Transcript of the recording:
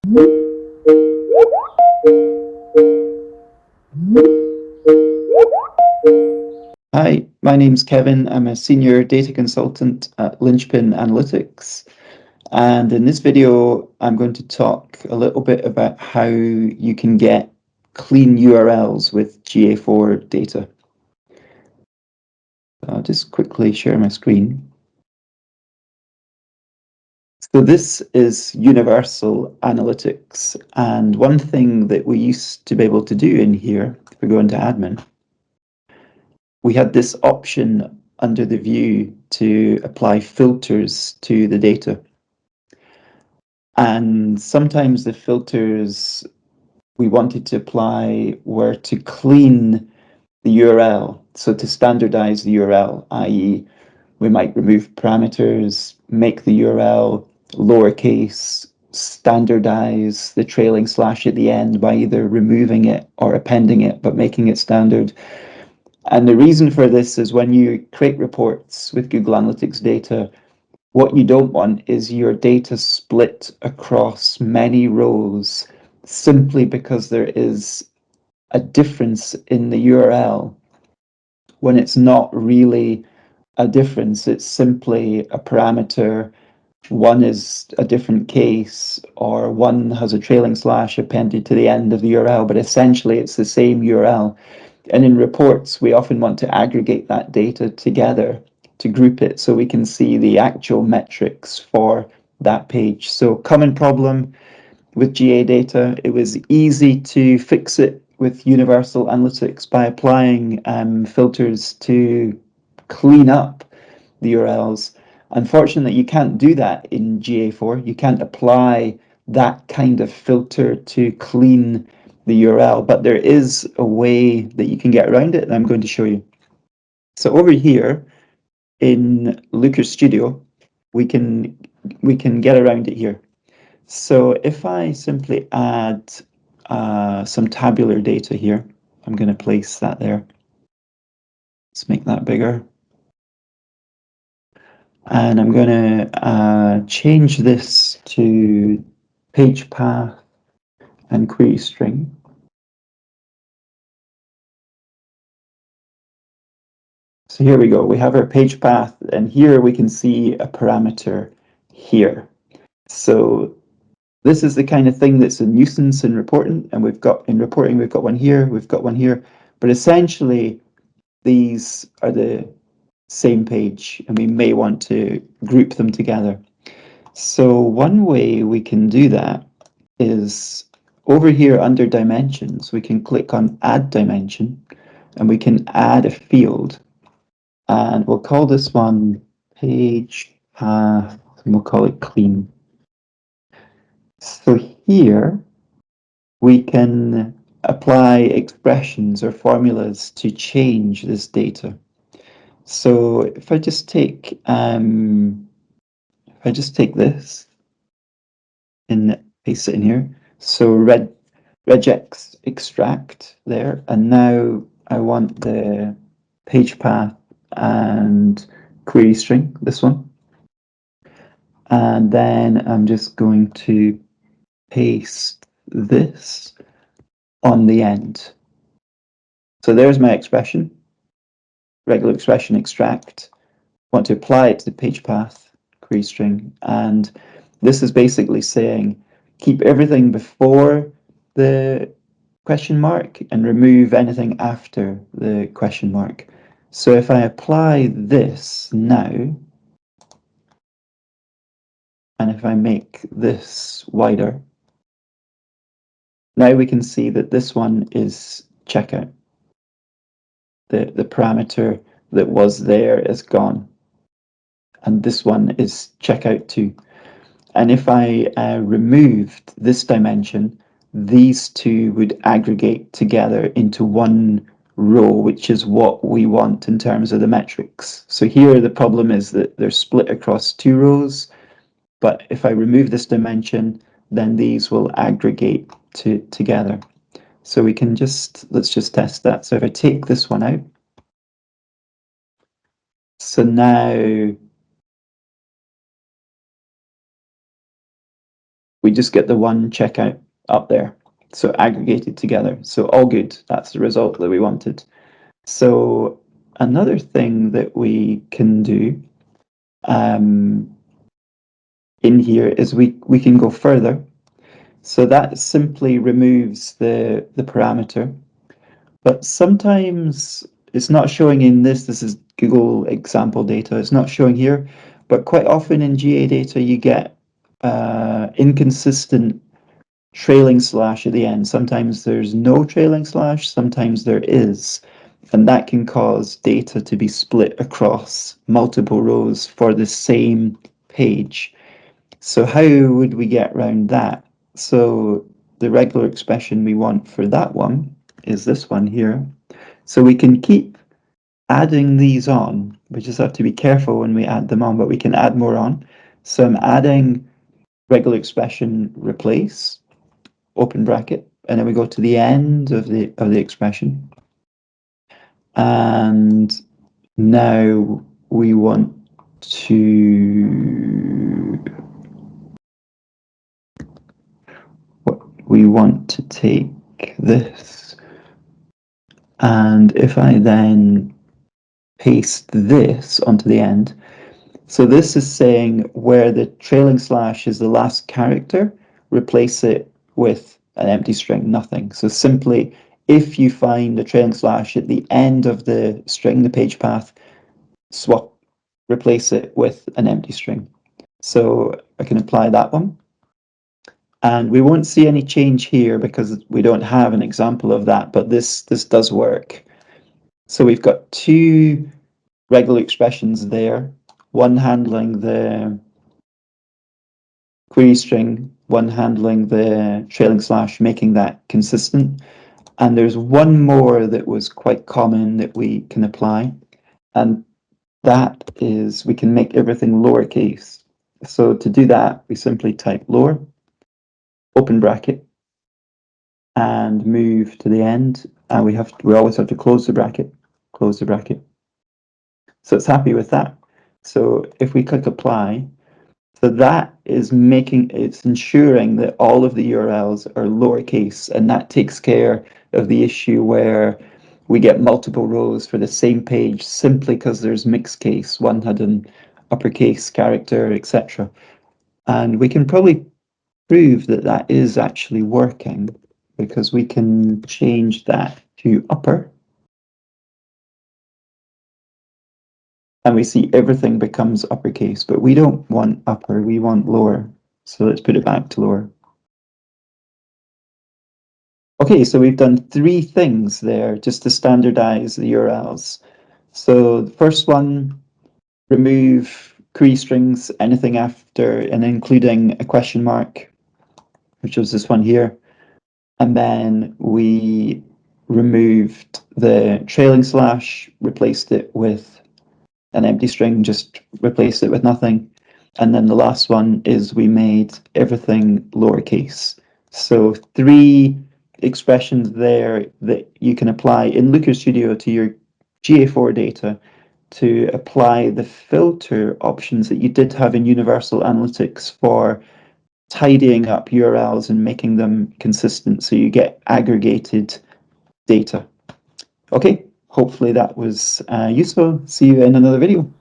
Hi, my name's Kevin. I'm a senior data consultant at Linchpin Analytics. And in this video, I'm going to talk a little bit about how you can get clean URLs with GA4 data. I'll just quickly share my screen. So this is universal analytics. And one thing that we used to be able to do in here, if we go into admin, we had this option under the view to apply filters to the data. And sometimes the filters we wanted to apply were to clean the URL, so to standardize the URL, i.e. we might remove parameters, make the URL lowercase, standardize the trailing slash at the end by either removing it or appending it, but making it standard. And the reason for this is when you create reports with Google Analytics data, what you don't want is your data split across many rows simply because there is a difference in the URL when it's not really a difference. It's simply a parameter. One is a different case, or one has a trailing slash appended to the end of the URL, but essentially it's the same URL. And in reports, we often want to aggregate that data together to group it so we can see the actual metrics for that page. So common problem with GA data, it was easy to fix it with universal analytics by applying filters to clean up the URLs. Unfortunately, you can't do that in GA4. You can't apply that kind of filter to clean the URL, but there is a way that you can get around it, and I'm going to show you. So over here in Looker Studio, we can get around it here. So if I simply add some tabular data here, I'm going to place that there. Let's make that bigger. And I'm going to change this to page path and query string. So here we go. We have our page path, and here we can see a parameter here. So this is the kind of thing that's a nuisance in reporting, and we've got one here, we've got one here, but essentially these are the same page, and we may want to group them together. So one way we can do that is over here under dimensions, we can click on add dimension, and we can add a field, and we'll call this one page path, and we'll call it clean. So here we can apply expressions or formulas to change this data. So if I just take this and paste it in here, so RegEx extract there, and now I want the page path and query string, this one, and then I'm just going to paste this on the end. So there's my expression, regular expression extract. Want to apply it to the page path query string, and this is basically saying keep everything before the question mark and remove anything after the question mark. So if I apply this now, and if I make this wider, now we can see that this one is checkout. The parameter that was there is gone, and this one is checkout too. And if I removed this dimension, these two would aggregate together into one row, which is what we want in terms of the metrics. So here the problem is that they're split across two rows, but if I remove this dimension, then these will aggregate together. So we can let's just test that. So if I take this one out, so now we just get the one checkout up there. So aggregated together. So all good. That's the result that we wanted. So another thing that we can do in here is we can go further. So that simply removes the parameter. But sometimes it's not showing in this. This is Google example data. It's not showing here. But quite often in GA data, you get inconsistent trailing slash at the end. Sometimes there's no trailing slash, sometimes there is. And that can cause data to be split across multiple rows for the same page. So how would we get around that? So the regular expression we want for that one is this one here. So we can keep adding these on. We just have to be careful when we add them on, but we can add more on. So I'm adding regular expression replace, open bracket, and then we go to the end of the expression. And now we want to take this, and if I then paste this onto the end, so this is saying where the trailing slash is the last character, replace it with an empty string, nothing. So simply, if you find a trailing slash at the end of the string, the page path, replace it with an empty string. So I can apply that one. And we won't see any change here because we don't have an example of that, but this does work. So we've got two regular expressions there, one handling the query string, one handling the trailing slash, making that consistent. And there's one more that was quite common that we can apply, and that is we can make everything lowercase. So to do that, we simply type lower, open bracket, and move to the end, and we always have to close the bracket, close the bracket. So it's happy with that. So if we click apply, so that is it's ensuring that all of the URLs are lowercase, and that takes care of the issue where we get multiple rows for the same page simply because there's mixed case, one had an uppercase character, etc. And we can probably prove that that is actually working because we can change that to upper. And we see everything becomes uppercase, but we don't want upper, we want lower. So let's put it back to lower. Okay, so we've done three things there just to standardize the URLs. So the first one, remove query strings, anything after and including a question mark, which was this one here. And then we removed the trailing slash, replaced it with an empty string, just replaced it with nothing. And then the last one is we made everything lowercase. So three expressions there that you can apply in Looker Studio to your GA4 data to apply the filter options that you did have in Universal Analytics for tidying up URLs and making them consistent so you get aggregated data. Okay, hopefully that was useful. See you in another video.